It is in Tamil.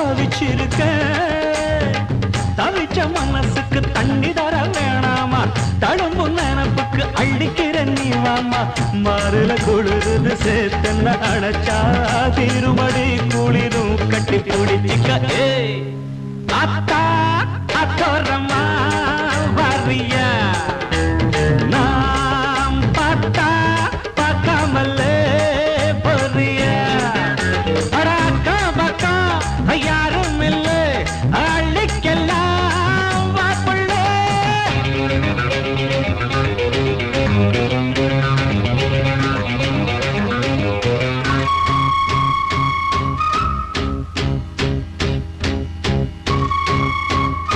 தவிச்சிருக்க தவிச்ச மனசுக்கு தண்ணி தர வேணாமா தழும்பு நினப்புக்கு அள்ளிக்கிற நீவாமா மாறுல குளிருது சேத்தன்ன அணைச்சா திருமடி குளிரும் கட்டி பிடிச்சிக்க ஏ அத்தா அத்தோரமா வரிய